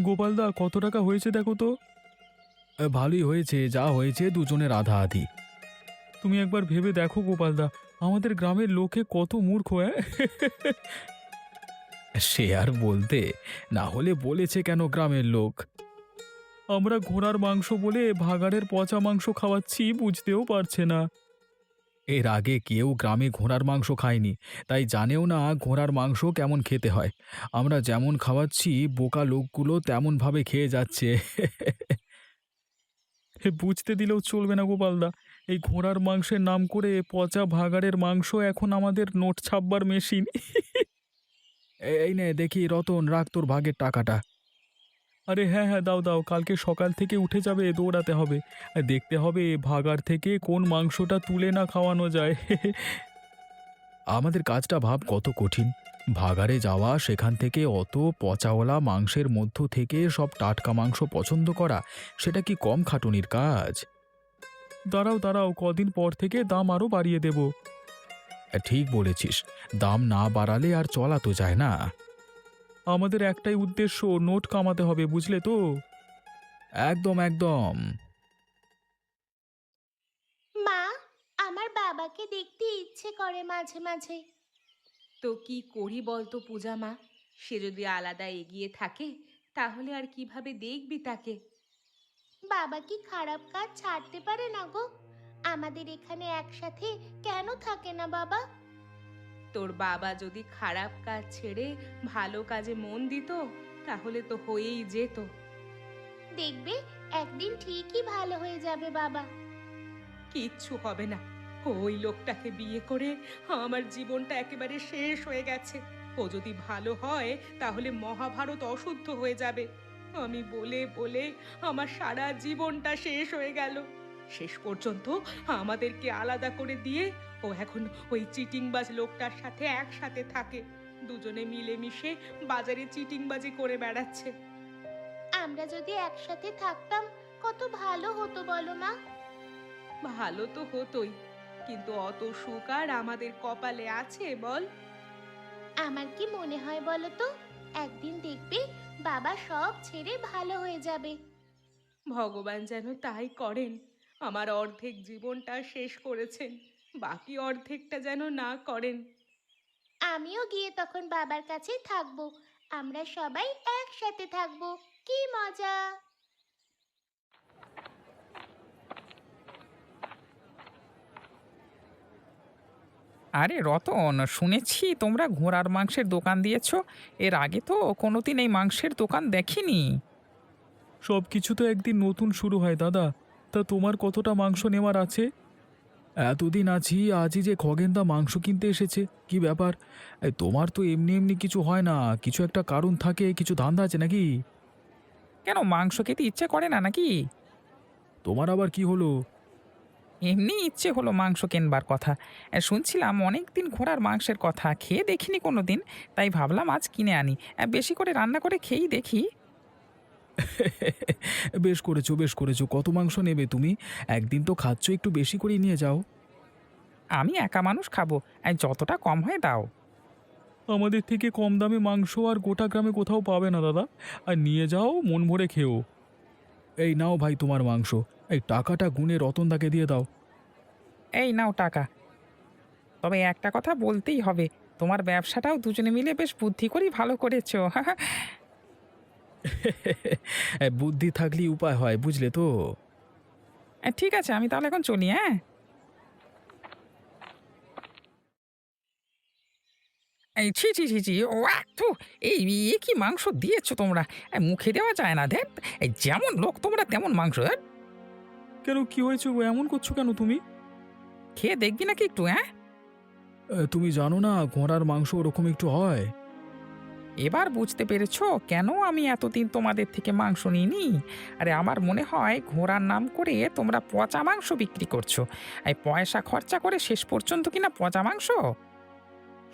গোপালদা, কত টাকা হয়েছে দেখো তো। ভালোই হয়েছে, যা হয়েছে দুজনের আধা আধি। তুমি একবার ভেবে দেখো গোপালদা, আমাদের গ্রামের লোকে কত মূর্খ। সে আর বলতে, না হলে বলেছে কেন গ্রামের লোক? আমরা ঘোড়ার মাংস বলে ভাগাড়ের পচা মাংস খাওয়াচ্ছি, বুঝতেও পারছে না। এর আগে কেউ গ্রামে ঘোড়ার মাংস খায়নি, তাই জানেও না ঘোড়ার মাংস কেমন খেতে হয়। আমরা যেমন খাওয়াচ্ছি বোকা লোকগুলো তেমনভাবে খেয়ে যাচ্ছে। বুঝতে দিলেও চলবে না গোপালদা। এই ঘোড়ার মাংসের নাম করে পচা ভাগাড়ের মাংস এখন আমাদের নোট ছাপবার মেশিন। এই নে দেখি রতন, রাখ তোর ভাগের টাকাটা। আরে হ্যাঁ হ্যাঁ, দাও দাও, কালকে সকাল থেকে উঠে যাবে, দৌড়াতে হবে। আর দেখতে হবে ভাগাড় থেকে কোন মাংসটা তুলে না খাওয়ানো যায়। আমাদের কাজটা ভাব কত কঠিন। ভাগাড়ে যাওয়া, সেখান থেকে অত পচাওয়ালা মাংসের মধ্য থেকে সব টাটকা মাংস পছন্দ করা, সেটা কি কম খাটুনির কাজ? দাঁড়াও দাঁড়াও, কদিন পর থেকে দাম আরও বাড়িয়ে দেব। ঠিক বলেছিস, দাম না বাড়ালে আর চলা তো যায় না। আমাদের একটাই উদ্দেশ্য, নোট কামাতে হবে, বুঝলে তো? একদম একদম। মা, আমার বাবাকে দেখতে ইচ্ছে করে মাঝে মাঝে। তো কি করি বলতো পূজা মা? সে যদি আলাদা এগিয়ে থাকে তাহলে আর কিভাবে দেখবি তাকে? বাবা কি খারাপ কাজ ছাড়তে পারে না গো? আমাদের এখানে একসাথে কেন থাকে না বাবা? তোর বাবা যদি খারাপ কাজ ছেড়ে ভালো কাজে মন দিত তাহলে তো হয়েই যেত। দেখবে, একদিন ঠিকই ভালো হয়ে যাবে বাবা। কিচ্ছু হবে না। ওই লোকটাকে বিয়ে করে আমার জীবনটা একেবারে শেষ হয়ে গেছে। ও যদি ভালো হয় তাহলে মহাভারত অশুদ্ধ হয়ে যাবে। আমি বলে বলে আমার সারা জীবনটা শেষ হয়ে গেল। শেষ পর্যন্ত আমাদেরকে আলাদা করে দিয়ে ও এখন ওই চিটিংবাজ লোকটার সাথে একসাথে থাকে। দুজনে মিলেমিশে বাজারে চিটিংবাজি করে বেড়াচ্ছে। আমরা যদি একসাথে থাকতাম কত ভালো হতো বলো মা। ভালো তো হতোই, কিন্তু অত সুখ আর আমাদের কপালে আছে বল? আমার কি মনে হয় বলো তো, একদিন দেখবে বাবা সব ছেড়ে ভালো হয়ে যাবে। ভগবান যেন তাই করেন। আমার অর্ধেক জীবনটা শেষ করেছেন, বাকি অর্ধেকটা যেন না করেন। আমিও গিয়ে তখন বাবার কাছে থাকবো। আমরা সবাই একসাথে থাকবো। কি মজা! আরে রতন, শুনেছি তোমরা ঘোড়ার মাংসের দোকান দিয়েছো। এর আগে তো কোনোদিন এই মাংসের দোকান দেখিনি। সব কিছু তো একদিন নতুন শুরু হয় দাদা। তা তোমার কতটা মাংস নেওয়ার আছে? এতদিন আছি, আজই যে খগেনদা মাংস কিনতে এসেছে, কি ব্যাপার? তোমার তো এমনি এমনি কিছু হয় না, কিছু একটা কারণ থাকে, কিছু ধান্দা আছে নাকি? কেন, মাংস খেতে ইচ্ছে করে না নাকি? তোমার আবার কি হলো? এমনি ইচ্ছে হলো মাংস কিনবার কথা। শুনছিলাম অনেক দিন ঘোড়ার মাংসের কথা, খেয়ে দেখিনি কোনো দিন, তাই ভাবলাম আজ কিনে আনি। বেশি করে রান্না করে খেয়েই দেখি। বেশ করেছো বেশ করেছো, কত মাংস নেবে তুমি? একদিন তো খাচ্ছ, একটু বেশি করে নিয়ে যাও। আমি একা মানুষ খাবো, যতটা কম হয় দাও। আমাদের থেকে কম দামে মাংস আর গোটা গ্রামে কোথাও পাবে না দাদা। আর নিয়ে যাও, মন ভরে খেও। এই নাও ভাই তোমার মাংস। এই টাকাটা গুনে রতনদাকে দিয়ে দাও। এই নাও টাকা। তবে একটা কথা বলতেই হবে, তোমার ব্যবসাটাও দুজনে মিলে বেশ বুদ্ধি করেই ভালো করেছো। বুদ্ধি থাকলেই উপায় হয়, বুঝলে তো? ঠিক আছে, আমি তাহলে এখন চলি, হ্যাঁ? এই ছি, ছি, ছি, ছি! ওয়াক! থু! এই এ কি মাংস দিয়েছো তোমরা? মুখে দেওয়া যায় না, ধ্যাৎ! এই যেমন লোক তোমরা তেমন মাংস, ধ্যাৎ! কেন, কি হয়েছে গো? এমন করছো কেন তুমি? খেয়ে দেখবি নাকি একটু, হ্যাঁ? তুমি জানো না ঘোড়ার মাংস ওরকম একটু হয়। এবার বুঝতে পেরেছো কেন আমি এতদিন তোমাদের থেকে মাংস নিইনি? আরে আমার মনে হয় ঘোড়ার নাম করে তোমরা পচা মাংস বিক্রি করছো। এই পয়সা খরচা করে শেষ পর্যন্ত কিনা পচা মাংস?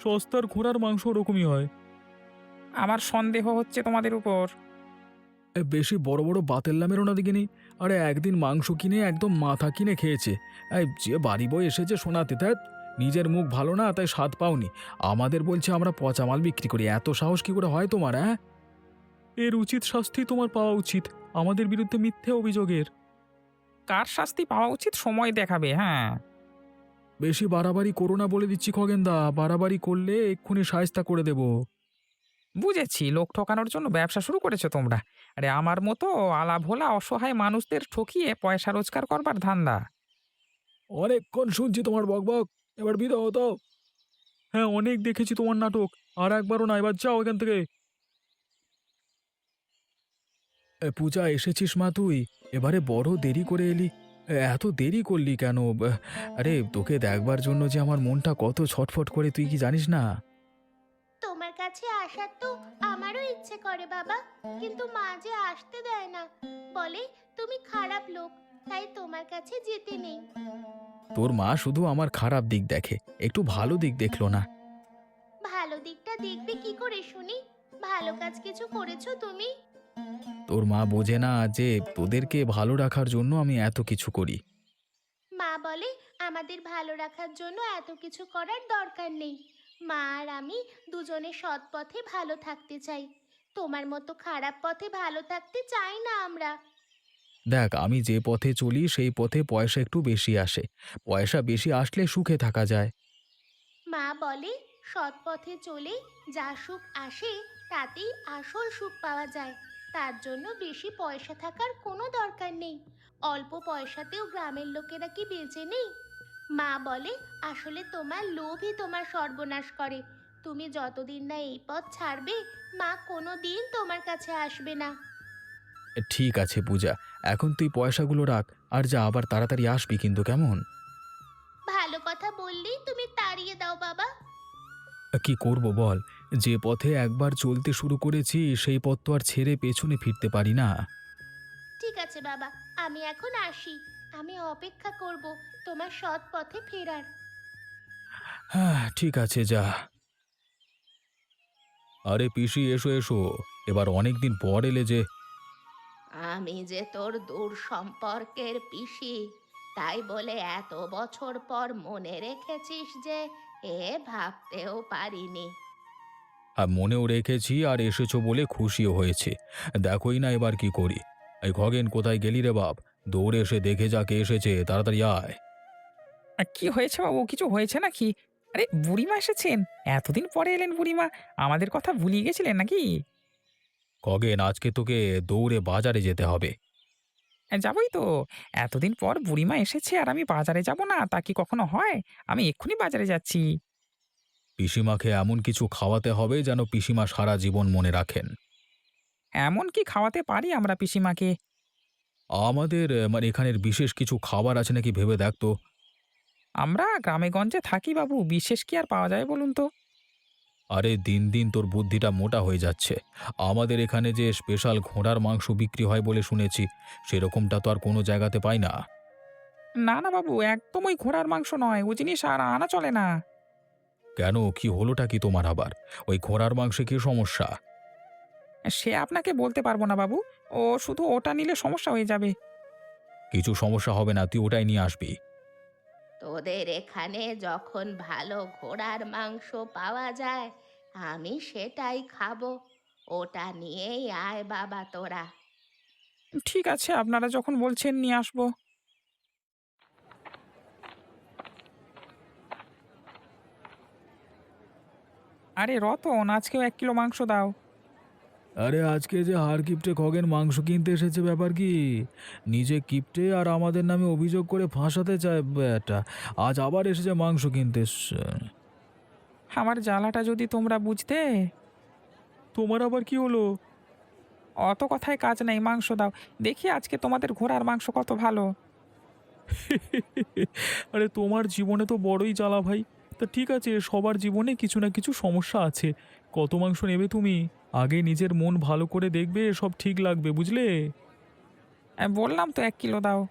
সস্তার ঘোড়ার মাংস ওরকমই হয়। আমার সন্দেহ হচ্ছে তোমাদের উপর। বেশি বড় বড় বাতেল্লা মেরো না দেখিনি। আরে একদিন মাংস কিনে একদম মাথা কিনে খেয়েছে। যে বাড়ি বই এসেছে শোনাতে, ধ্যাত, নিজের মুখ ভালো না তাই স্বাদ পাওনি। আমাদের বলছে আমরা পচা মাল বিক্রি করি, এত সাহস কি করে হয় তোমার? হ্যাঁ, এর উচিত শাস্তি তোমার পাওয়া উচিত আমাদের বিরুদ্ধে মিথ্যে অভিযোগের। কার শাস্তি পাওয়া উচিত সময় দেখাবে। হ্যাঁ, বেশি বাড়াবাড়ি করো না বলে দিচ্ছি খগেনদা, বাড়াবাড়ি করলে এক্ষুনি শায়েস্তা করে দেব। বুঝেছি, লোক ঠকানোর জন্য ব্যবসা শুরু করেছো তোমরা। আরে আমার মতো আলাভোলা অসহায় মানুষদের ঠকিয়ে পয়সা রোজগার করবার ধান্দা। অনেকক্ষণ শুনছি তোমার বকবক, এবার বিদায় হতো। হ্যাঁ, অনেক দেখেছি তোমার নাটক, আর একবারও না, এবার যাও এখান থেকে। পূজা, এসেছিস মা তুই? এবারে বড় দেরি করে এলি। এত দেরি করলি কেন? আরে তোকে দেখবার জন্য যে আমার মনটা কত ছটফট করে তুই কি জানিস না? তোমার কাছে আসার তো আমারও ইচ্ছে করে বাবা, কিন্তু মা যে আসতে দেয় না, বলে তুমি খারাপ লোক, তাই তোমার কাছে যেতে নেই। তোর মা শুধু আমার খারাপ দিক দেখে, একটু ভালো দিক দেখলো না। ভালো দিকটা দেখবে কি করে শুনি? ভালো কাজ কিছু করেছো তুমি? তোর মা বোঝে না যে তোদেরকে ভালো রাখার জন্য আমি এত কিছু করি। মা বলে আমাদের ভালো রাখার জন্য এত কিছু করার দরকার নেই। মা আর আমি দুজনে সৎ পথে ভালো থাকতে চাই। তোমার মতো খারাপ পথে ভালো থাকতে চাই না আমরা। দেখ, আমি যে পথে চলি সেই পথে পয়সা একটু বেশি আসে, পয়সা বেশি আসলে সুখে থাকা যায়। মা বলে সৎ পথে চলে যা সুখ আসে তাতেই আসল সুখ পাওয়া যায়। তার জন্য বেশি পয়সা থাকার কোনো দরকার নেই। অল্প পয়সাতেও গ্রামের লোকেরা কি বেঁচে নেই? মা বলে আসলে তোমার লোভই তোমার সর্বনাশ করে। তুমি যতদিন না এই পথ ছাড়বে, মা কোনো দিন তোমার কাছে আসবে না। ঠিক আছে পূজা, এখন তুই পয়সাগুলো রাখ, আর যা, আবার তাড়াতাড়ি আসবি কিন্তু, কেমন? ভালো কথা বললেই তুমি তাড়িয়ে দাও বাবা। কি করব বল, যে পথে একবার চলতে শুরু করেছি সেই পথ তো আর ছেড়ে পেছনে ফিরতে পারি না। ঠিক আছে বাবা, আমি এখন আসি। আমি অপেক্ষা করব তোমার সৎ পথে ফেরার। হ্যাঁ, ঠিক আছে, যা। আরে পিসি, এসো এসো, এবার অনেকদিন পর এলে যে। আমি যে তোর দূর সম্পর্কের পিসি, তাই বলে এত বছর পর মনে রেখেছিস যে, এ ভাবতেও পারিনি। আর মনেও রেখেছি, আর এসেছো বলে খুশিও হয়েছে। দেখোই না এবার কি করি। এই খগেন, কোথায় গেলি রে বাপ? দৌড়ে এসে দেখে যা কে এসেছে, তাড়াতাড়ি আয়। কি হয়েছে বাবু, কিছু হয়েছে নাকি? আরে বুড়িমা এসেছেন? এতদিন পরে এলেন বুড়িমা, আমাদের কথা ভুলিয়ে গেছিলেন নাকি? খগেন, আজকে তোকে দৌড়ে বাজারে যেতে হবে। যাবই তো। এতদিন পর বুড়িমা এসেছে আর আমি বাজারে যাব না, তা কি কখনো হয়? আমি এক্ষুনি বাজারে যাচ্ছি। পিসিমাকে এমন কিছু খাওয়াতে হবে যেন পিসিমা সারা জীবন মনে রাখেন। এমন কি খাওয়াতে পারি আমরা পিসিমাকে? আমাদের মানে এখানের বিশেষ কিছু খাবার আছে নাকি ভেবে দেখ তো। আমরা গ্রামে গঞ্জে থাকি বাবু, বিশেষ কি আর পাওয়া যায় বলুন তো? আরে দিন দিন তোর বুদ্ধিটা মোটা হয়ে যাচ্ছে। আমাদের এখানে যে স্পেশাল ঘোড়ার মাংস বিক্রি হয় বলে শুনেছি, সেরকমটা তো আর কোনো জায়গাতে পাই না। না না বাবু, একদম ওই ঘোড়ার মাংস নয়, ও জিনিস আর আনা চলে না। কেন, কি হলোটা কি তোমার আবার? ওই ঘোড়ার মাংসে কি সমস্যা? সে আপনাকে বলতে পারবো না বাবু, ও শুধু ওটা নিলে সমস্যা হয়ে যাবে। কিছু সমস্যা হবে না, তুই ওটাই নিয়ে আসবি। তোদের এখানে যখন ভালো ঘোড়ার মাংস পাওয়া যায়, আমি সেটাই খাবো। ওটা নিয়েই আয় বাবা তোরা। ঠিক আছে, আপনারা যখন বলছেন নিয়ে আসবো। আরে রতন, আজকেও 1 কিলো মাংস দাও। আরে আজকে যে হাড় কিপটে খগেন মাংস কিনতে এসেছে, ব্যাপার কি? নিজে কিপটে আর আমাদের নামে অভিযোগ করে ফাঁসাতে চায় ব্যাটা। আজ আবার এসেছে মাংস কিনতে। আমার জ্বালাটা যদি তোমরা বুঝতে। তোমার আবার কি হলো? অত কথায় কাজ নেই, মাংস দাও। দেখি আজকে তোমাদের ঘোড়ার মাংস কত ভালো। আরে তোমার জীবনে তো বড়ই জ্বালা ভাই। তা ঠিক আছে, সবার জীবনে কিছু না কিছু সমস্যা আছে। কত মাংস নেবে তুমি? আগে নিজের মন ভালো করে দেখবে, সব ঠিক লাগবে, বুঝলে? বললাম তো 1 কিলো দাও।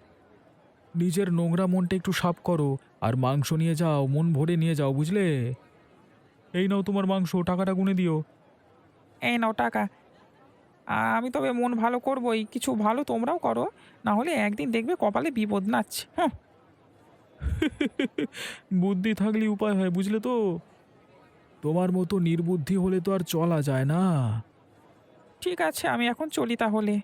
নিজের নোংরা মনটা একটু সাফ করো, আর মাংস নিয়ে যাও, মন ভরে নিয়ে যাও, বুঝলে? এই নাও তোমার মাংস, টাকাটা গুনে দিও। এই নাও টাকা। আমি তবে মন ভালো করবই, কিছু ভালো তোমরাও করো, না হলে একদিন দেখবে কপালে বিপদ নাচ্ছে। হুঁ। বুদ্ধি থাকলে উপায় হয়, বুঝলে তো? তোমার মতো নির্বুদ্ধি হলে তো আর চলা যায় না। ঠিক আছে, আমি এখন চলি তাহলে।